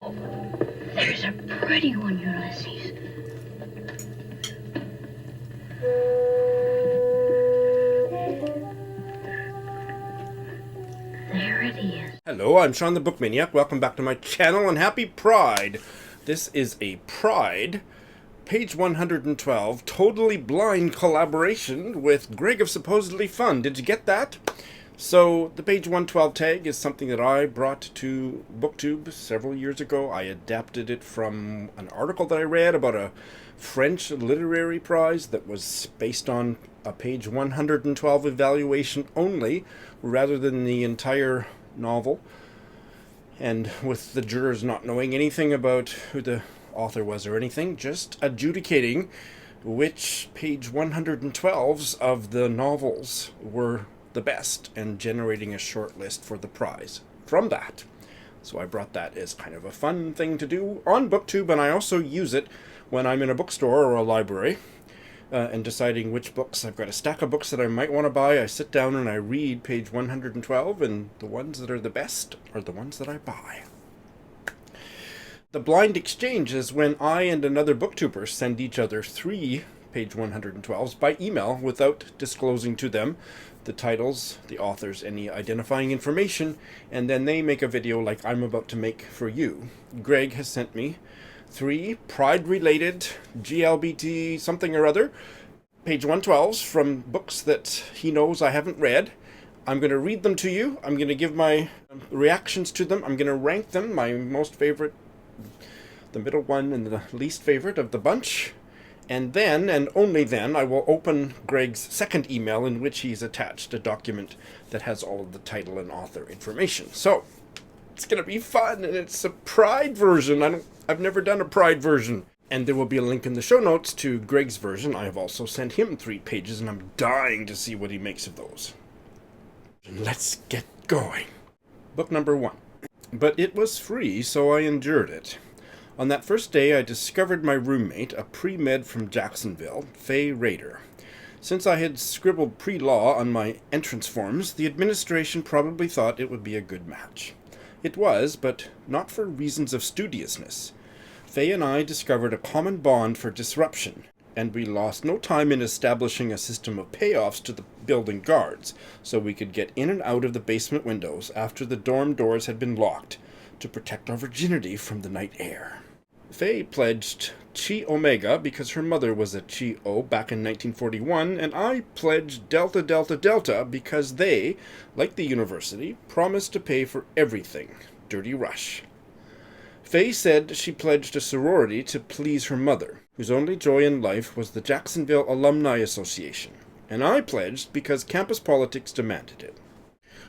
Oh, there's a pretty one, Ulysses. There it is. Hello, I'm Sean the Book Maniac. Welcome back to my channel and happy Pride. This is a Pride, page 112, totally blind collaboration with Greg of Supposedly Fun. Did you get that? So, the page 112 tag is something that I brought to BookTube several years ago. I adapted it from an article that I read about a French literary prize that was based on a page 112 evaluation only, rather than the entire novel. And with the jurors not knowing anything about who the author was or anything, just adjudicating which page 112s of the novels were the best and generating a short list for the prize from that. So I brought that as kind of a fun thing to do on BookTube, and I also use it when I'm in a bookstore or a library and deciding which books. I've got a stack of books that I might want to buy. I sit down and I read page 112, and the ones that are the best are the ones that I buy. The blind exchange is when I and another booktuber send each other 3 page 112s by email without disclosing to them the titles, the authors, any identifying information, and then they make a video like I'm about to make for you. Greg has sent me 3 Pride-related GLBT something or other page 112s from books that he knows I haven't read. I'm going to read them to you. I'm going to give my reactions to them. I'm going to rank them, my most favorite, the middle one, and the least favorite of the bunch. And then, and only then, I will open Greg's second email in which he's attached a document that has all of the title and author information. So, it's going to be fun, and it's a Pride version. I've never done a Pride version. And there will be a link in the show notes to Greg's version. I have also sent him 3 pages, and I'm dying to see what he makes of those. Let's get going. Book number 1. But it was free, so I endured it. On that first day, I discovered my roommate, a pre-med from Jacksonville, Faye Rader. Since I had scribbled pre-law on my entrance forms, the administration probably thought it would be a good match. It was, but not for reasons of studiousness. Faye and I discovered a common bond for disruption, and we lost no time in establishing a system of payoffs to the building guards, so we could get in and out of the basement windows after the dorm doors had been locked, to protect our virginity from the night air. Faye pledged Chi Omega because her mother was a Chi O back in 1941, and I pledged Delta Delta Delta because they, like the university, promised to pay for everything. Dirty Rush. Faye said she pledged a sorority to please her mother, whose only joy in life was the Jacksonville Alumni Association, and I pledged because campus politics demanded it.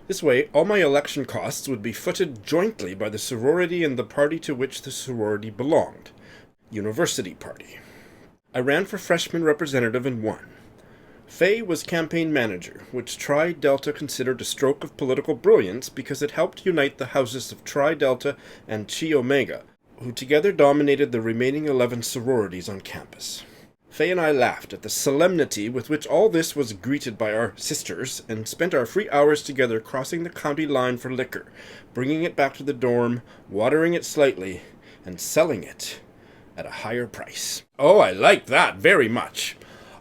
This way, all my election costs would be footed jointly by the sorority and the party to which the sorority belonged. University Party. I ran for freshman representative and won. Faye was campaign manager, which Tri Delta considered a stroke of political brilliance because it helped unite the houses of Tri Delta and Chi Omega, who together dominated the remaining 11 sororities on campus. Faye and I laughed at the solemnity with which all this was greeted by our sisters, and spent our free hours together crossing the county line for liquor, bringing it back to the dorm, watering it slightly, and selling it at a higher price. Oh, I like that very much.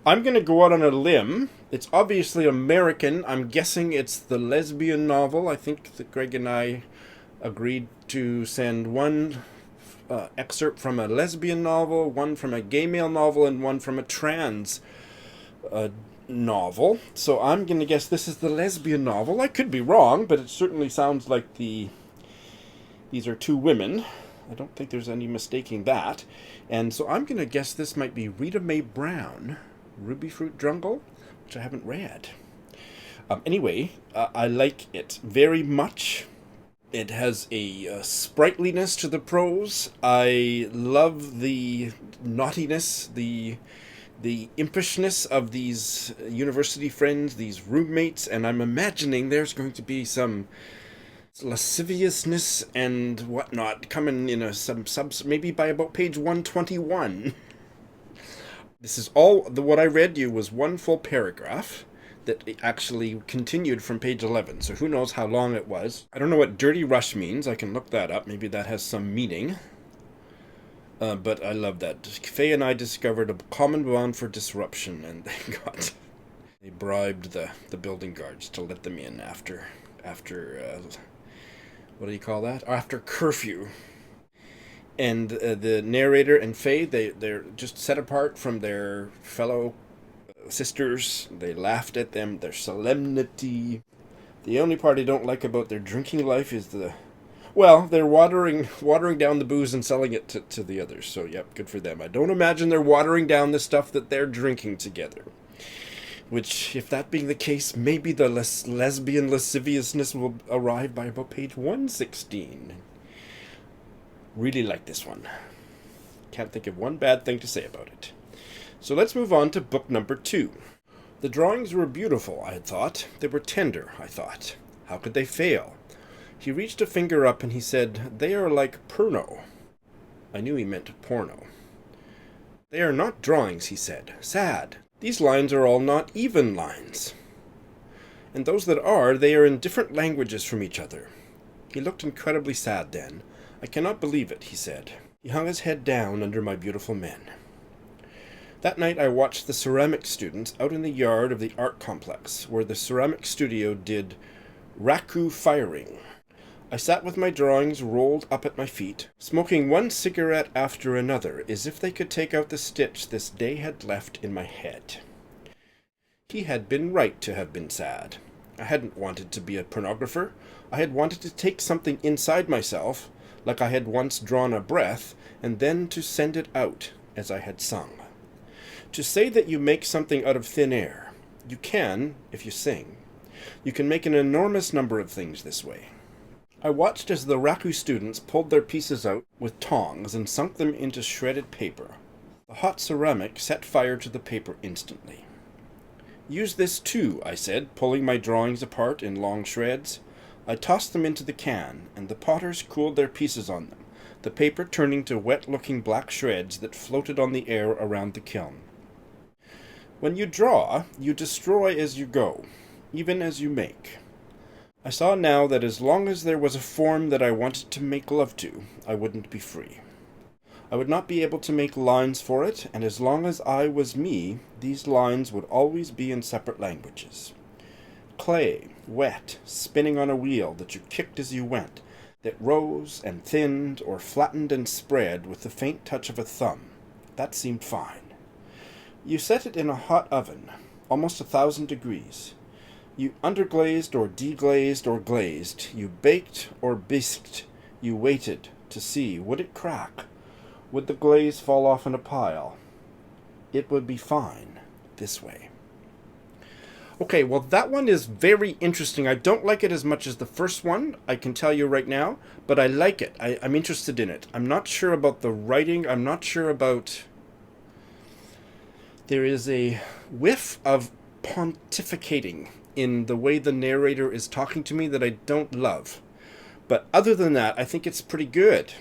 I'm going to go out on a limb. It's obviously American. I'm guessing it's the lesbian novel. I think that Greg and I agreed to send one excerpt from a lesbian novel, one from a gay male novel, and one from a trans novel. So I'm going to guess this is the lesbian novel. I could be wrong, but it certainly sounds like these are 2 women. I don't think there's any mistaking that. And so I'm going to guess this might be Rita Mae Brown, Ruby Fruit Jungle, which I haven't read. Anyway, I like it very much. It has a sprightliness to the prose. I love the naughtiness, the impishness of these university friends, these roommates, and I'm imagining there's going to be some lasciviousness and whatnot coming in some subs, maybe by about page 121. This is all, what I read you was one full paragraph. that it actually continued from page 11. So who knows how long it was. I don't know what dirty rush means. I can look that up. Maybe that has some meaning. But I love that. Faye and I discovered a common bond for disruption, and they bribed the building guards to let them in after what do you call that? After curfew. And the narrator and Faye, they're just set apart from their fellow sisters. They laughed at them, their solemnity. The only part I don't like about their drinking life is they're watering down the booze and selling it to the others. So, yep, good for them. I don't imagine they're watering down the stuff that they're drinking together. Which, if that being the case, maybe the lesbian lasciviousness will arrive by about page 116. Really like this one. Can't think of one bad thing to say about it. So let's move on to book number 2. The drawings were beautiful, I had thought. They were tender, I thought. How could they fail? He reached a finger up and he said, "They are like porno." I knew he meant porno. "They are not drawings," he said. "Sad. These lines are all not even lines. And those that are, they are in different languages from each other." He looked incredibly sad then. "I cannot believe it," he said. He hung his head down under my beautiful men. That night I watched the ceramic students out in the yard of the art complex, where the ceramic studio did raku firing. I sat with my drawings rolled up at my feet, smoking one cigarette after another, as if they could take out the stitch this day had left in my head. He had been right to have been sad. I hadn't wanted to be a pornographer. I had wanted to take something inside myself, like I had once drawn a breath, and then to send it out, as I had sung. To say that you make something out of thin air. You can, if you sing. You can make an enormous number of things this way. I watched as the raku students pulled their pieces out with tongs and sunk them into shredded paper. The hot ceramic set fire to the paper instantly. "Use this too," I said, pulling my drawings apart in long shreds. I tossed them into the can, and the potters cooled their pieces on them, the paper turning to wet-looking black shreds that floated on the air around the kiln. When you draw, you destroy as you go, even as you make. I saw now that as long as there was a form that I wanted to make love to, I wouldn't be free. I would not be able to make lines for it, and as long as I was me, these lines would always be in separate languages. Clay, wet, spinning on a wheel that you kicked as you went, that rose and thinned or flattened and spread with the faint touch of a thumb. That seemed fine. You set it in a hot oven, almost 1,000 degrees. You underglazed or deglazed or glazed. You baked or bisqued. You waited to see, would it crack? Would the glaze fall off in a pile? It would be fine this way. Okay, well that one is very interesting. I don't like it as much as the first one, I can tell you right now, but I like it. I'm interested in it. I'm not sure about the writing. I'm not sure about... There is a whiff of pontificating in the way the narrator is talking to me that I don't love. But other than that, I think it's pretty good.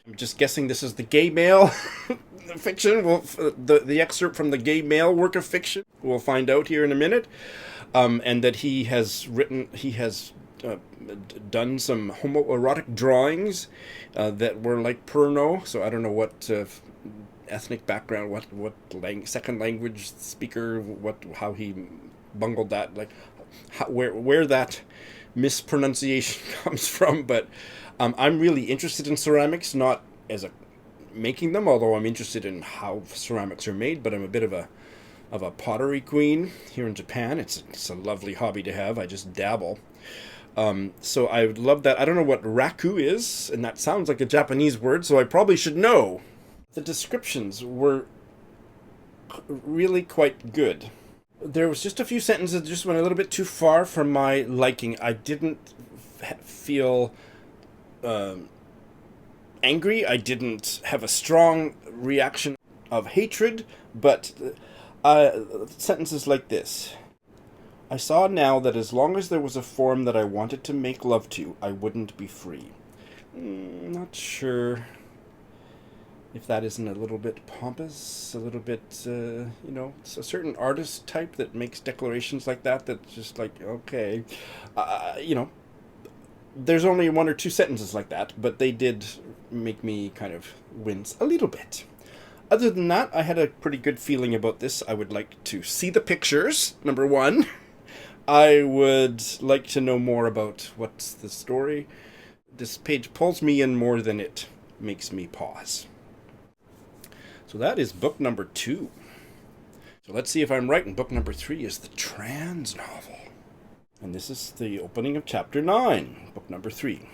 I'm just guessing this is the gay male fiction. Well, the excerpt from the gay male work of fiction. We'll find out here in a minute. And that he has done some homoerotic drawings that were like porno. So I don't know what ethnic background, what second language speaker, how he bungled that, like where that mispronunciation comes from. But I'm really interested in ceramics, not as a making them, although I'm interested in how ceramics are made. But I'm a bit of a pottery queen here in Japan. It's a lovely hobby to have. I just dabble. So I would love that. I don't know what raku is, and that sounds like a Japanese word, so I probably should know. The descriptions were really quite good. There was just a few sentences that just went a little bit too far from my liking. I didn't feel angry. I didn't have a strong reaction of hatred, but sentences like this. I saw now that as long as there was a form that I wanted to make love to, I wouldn't be free. Not sure. If that isn't a little bit pompous, a little bit, it's a certain artist type that makes declarations like that, that's just like, okay. There's only one or two sentences like that, but they did make me kind of wince a little bit. Other than that, I had a pretty good feeling about this. I would like to see the pictures, number one. I would like to know more about what's the story. This page pulls me in more than it makes me pause. So that is book number 2. So let's see if I'm right, and book number 3 is the trans novel. And this is the opening of chapter 9, book number 3.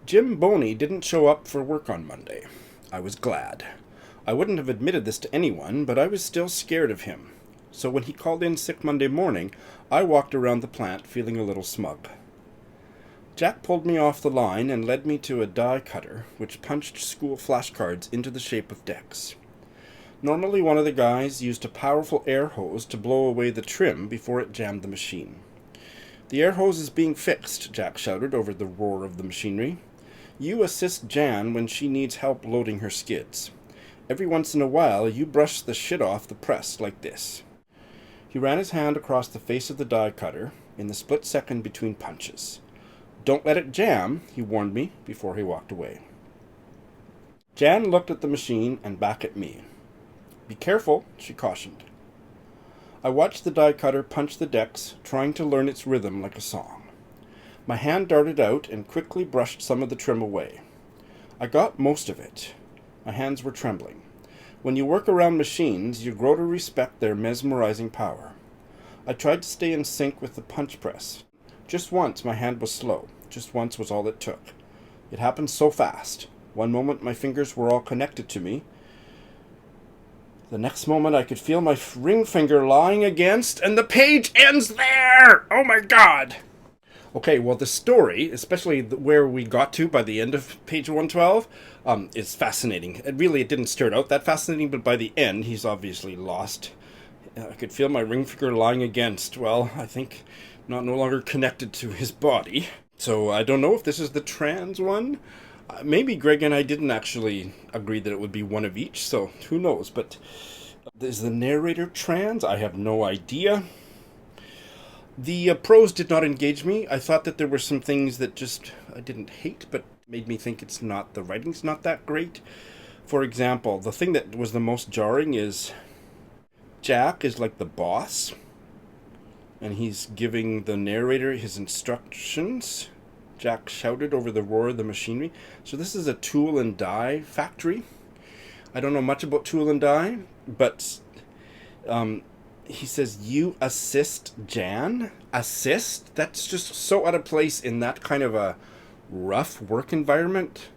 Jim Boney didn't show up for work on Monday. I was glad. I wouldn't have admitted this to anyone, but I was still scared of him. So when he called in sick Monday morning, I walked around the plant feeling a little smug. Jack pulled me off the line and led me to a die cutter, which punched school flashcards into the shape of decks. Normally one of the guys used a powerful air hose to blow away the trim before it jammed the machine. "The air hose is being fixed," Jack shouted over the roar of the machinery. "You assist Jan when she needs help loading her skids. Every once in a while you brush the shit off the press like this." He ran his hand across the face of the die cutter in the split second between punches. "Don't let it jam," he warned me before he walked away. Jan looked at the machine and back at me. "Be careful," she cautioned. I watched the die cutter punch the decks, trying to learn its rhythm like a song. My hand darted out and quickly brushed some of the trim away. I got most of it. My hands were trembling. When you work around machines, you grow to respect their mesmerizing power. I tried to stay in sync with the punch press. Just once my hand was slow. Just once was all it took. It happened so fast. One moment my fingers were all connected to me. The next moment I could feel my ring finger lying against, and the page ends there! Oh my god! Okay, well the story, especially where we got to by the end of page 112, is fascinating. It didn't start out that fascinating, but by the end he's obviously lost. I could feel my ring finger lying against, well, I think no longer connected to his body. So I don't know if this is the trans one. Maybe Greg and I didn't actually agree that it would be one of each, so who knows. But is the narrator trans? I have no idea. The prose did not engage me. I thought that there were some things that just I didn't hate, but made me think the writing's not that great. For example, the thing that was the most jarring is Jack is like the boss, and he's giving the narrator his instructions. Jack shouted over the roar of the machinery. So this is a tool and die factory. I don't know much about tool and die, but he says, "You assist Jan?" Assist? That's just so out of place in that kind of a rough work environment.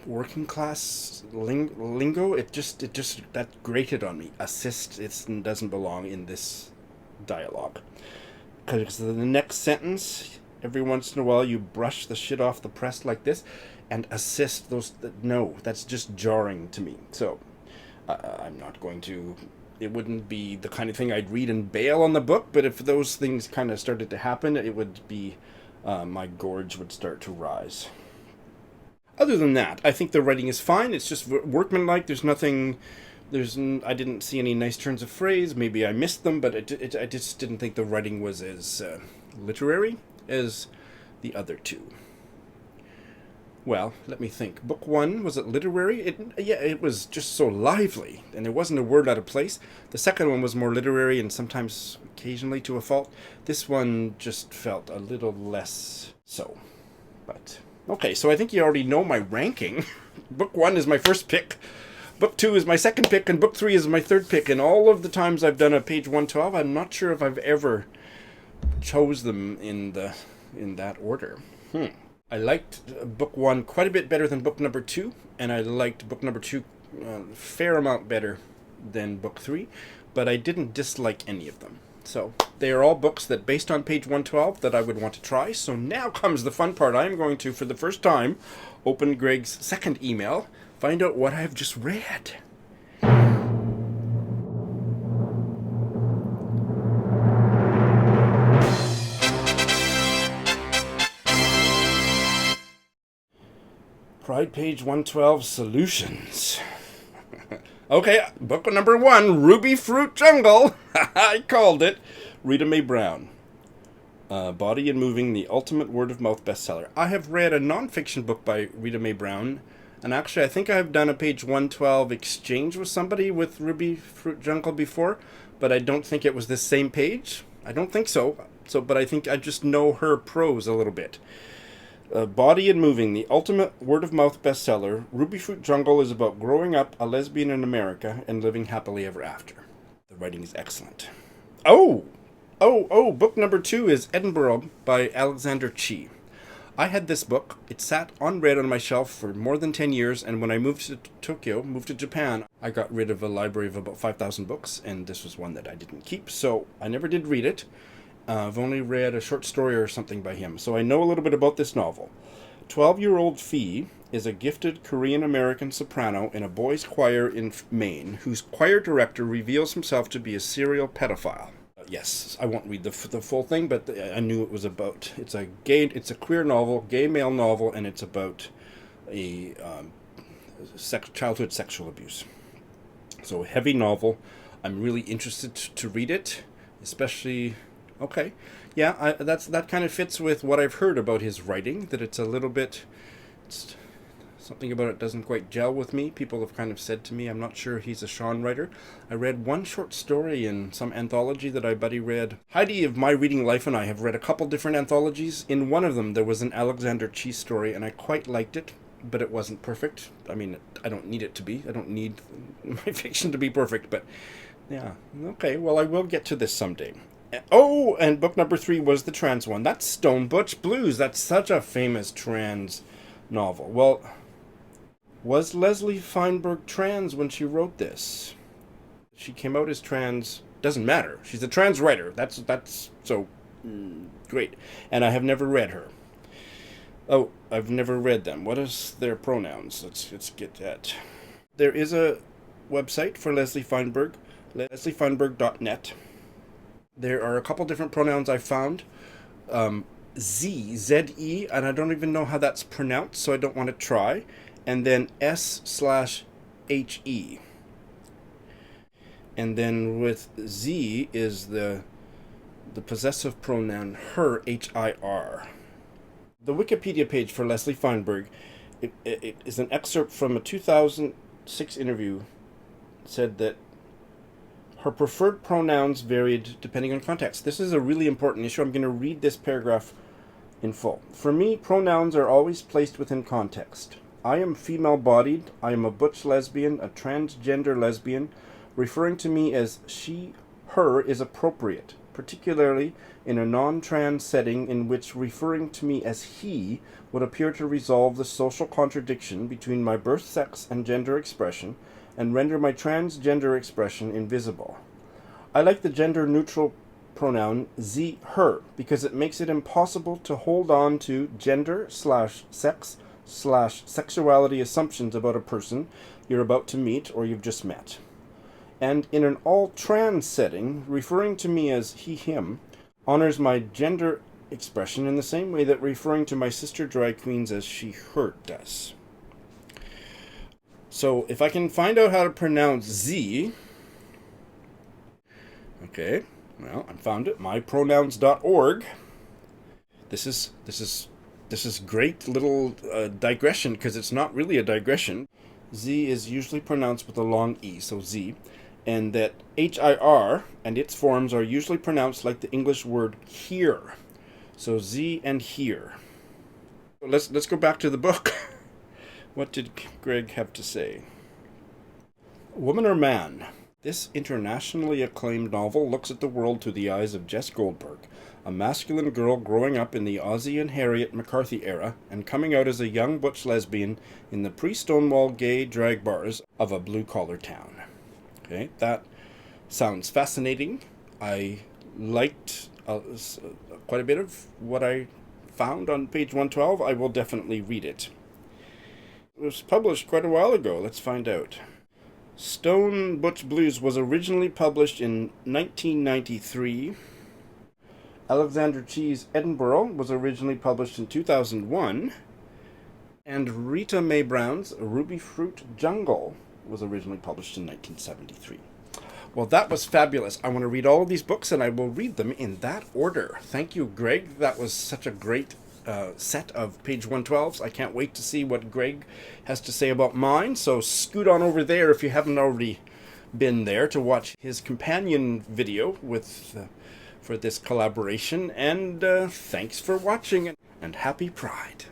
Working class lingo. It just that grated on me. Assist. It doesn't belong in this dialogue. Because the next sentence, every once in a while you brush the shit off the press like this, and assist those. No, that's just jarring to me. So I'm not going to. It wouldn't be the kind of thing I'd read and bail on the book, but if those things kind of started to happen, it would be my gorge would start to rise. Other than that, I think the writing is fine. It's just workmanlike. There's nothing. I didn't see any nice turns of phrase. Maybe I missed them, but I just didn't think the writing was as literary as the other two. Well, let me think. Book 1, was it literary? It was just so lively, and there wasn't a word out of place. The second one was more literary and sometimes occasionally to a fault. This one just felt a little less so. But, okay, so I think you already know my ranking. Book 1 is my first pick. Book 2 is my second pick, and Book 3 is my third pick. And all of the times I've done a page 112, I'm not sure if I've ever chose them in that order. I liked Book 1 quite a bit better than Book number 2, and I liked Book number 2 a fair amount better than Book 3, but I didn't dislike any of them. So they are all books that, based on page 112, that I would want to try. So now comes the fun part. I am going to, for the first time, open Greg's second email, find out what I have just read. Pride page 112, Solutions. Okay, book number 1, Ruby Fruit Jungle. I called it. Rita Mae Brown. Body and Moving, the ultimate word-of-mouth bestseller. I have read a nonfiction book by Rita Mae Brown, and actually I think I've done a page 112 exchange with somebody with Ruby Fruit Jungle before, but I don't think it was the same page. I don't think so. But I think I just know her prose a little bit. Body and Moving, the ultimate word-of-mouth bestseller. Ruby Fruit Jungle is about growing up a lesbian in America and living happily ever after. The writing is excellent. Book number 2 is Edinburgh by Alexander Chee. I had this book. It sat unread on my shelf for more than 10 years, and when I moved to Japan, I got rid of a library of about 5,000 books, and this was one that I didn't keep, so I never did read it. I've only read a short story or something by him, so I know a little bit about this novel. 12-year-old Fee is a gifted Korean-American soprano in a boys' choir in Maine, whose choir director reveals himself to be a serial pedophile. Yes, I won't read the full thing, but I knew it was about. It's a queer novel, gay male novel, and it's about a childhood sexual abuse. So a heavy novel. I'm really interested to read it, especially. Okay, yeah, that kind of fits with what I've heard about his writing. That it's a little bit. Something about it doesn't quite gel with me. People have kind of said to me, I'm not sure he's a Sean writer. I read one short story in some anthology that I buddy read. Heidi of My Reading Life and I have read a couple different anthologies. In one of them, there was an Alexander Chee story, and I quite liked it, but it wasn't perfect. I mean, I don't need it to be. I don't need my fiction to be perfect, but yeah. Okay, well, I will get to this someday. Oh, and book number 3 was the trans one. That's Stone Butch Blues. That's such a famous trans novel. Well, was Leslie Feinberg trans when she wrote this? She came out as trans. Doesn't matter. She's a trans writer. That's so great. And I have never read her. Oh, I've never read them. What is their pronouns? Let's get that. There is a website for Leslie Feinberg, lesliefeinberg.net. There are a couple different pronouns I found. Z-E, and I don't even know how that's pronounced, so I don't want to try. And then S/HE. And then with Z is the possessive pronoun her, H-I-R. The Wikipedia page for Leslie Feinberg, it is an excerpt from a 2006 interview. It said that her preferred pronouns varied depending on context. This is a really important issue. I'm going to read this paragraph in full. For me, pronouns are always placed within context. I am female-bodied, I am a butch lesbian, a transgender lesbian. Referring to me as she, her is appropriate, particularly in a non-trans setting in which referring to me as he would appear to resolve the social contradiction between my birth sex and gender expression and render my transgender expression invisible. I like the gender-neutral pronoun z, her, because it makes it impossible to hold on to gender/sex/sexuality assumptions about a person you're about to meet or you've just met. And in an all-trans setting, referring to me as he, him, honors my gender expression in the same way that referring to my sister drag queens as she, her does. So if I can find out how to pronounce Z, okay, well, I found it, mypronouns.org. This is great little digression, because it's not really a digression. Z is usually pronounced with a long E, so Z, and that H-I-R and its forms are usually pronounced like the English word here. So Z and here. Let's go back to the book. What did Greg have to say? Woman or Man? This internationally acclaimed novel looks at the world through the eyes of Jess Goldberg, a masculine girl growing up in the Ozzie and Harriet McCarthy era and coming out as a young butch lesbian in the pre-Stonewall gay drag bars of a blue-collar town. Okay, that sounds fascinating. I liked quite a bit of what I found on page 112. I will definitely read it. It was published quite a while ago. Let's find out. Stone Butch Blues was originally published in 1993. Alexander Chee's Edinburgh was originally published in 2001. And Rita Mae Brown's Ruby Fruit Jungle was originally published in 1973. Well, that was fabulous. I want to read all of these books, and I will read them in that order. Thank you, Greg. That was such a great set of page 112s. I can't wait to see what Greg has to say about mine. So scoot on over there if you haven't already been there to watch his companion video with for this collaboration. And thanks for watching, and happy Pride.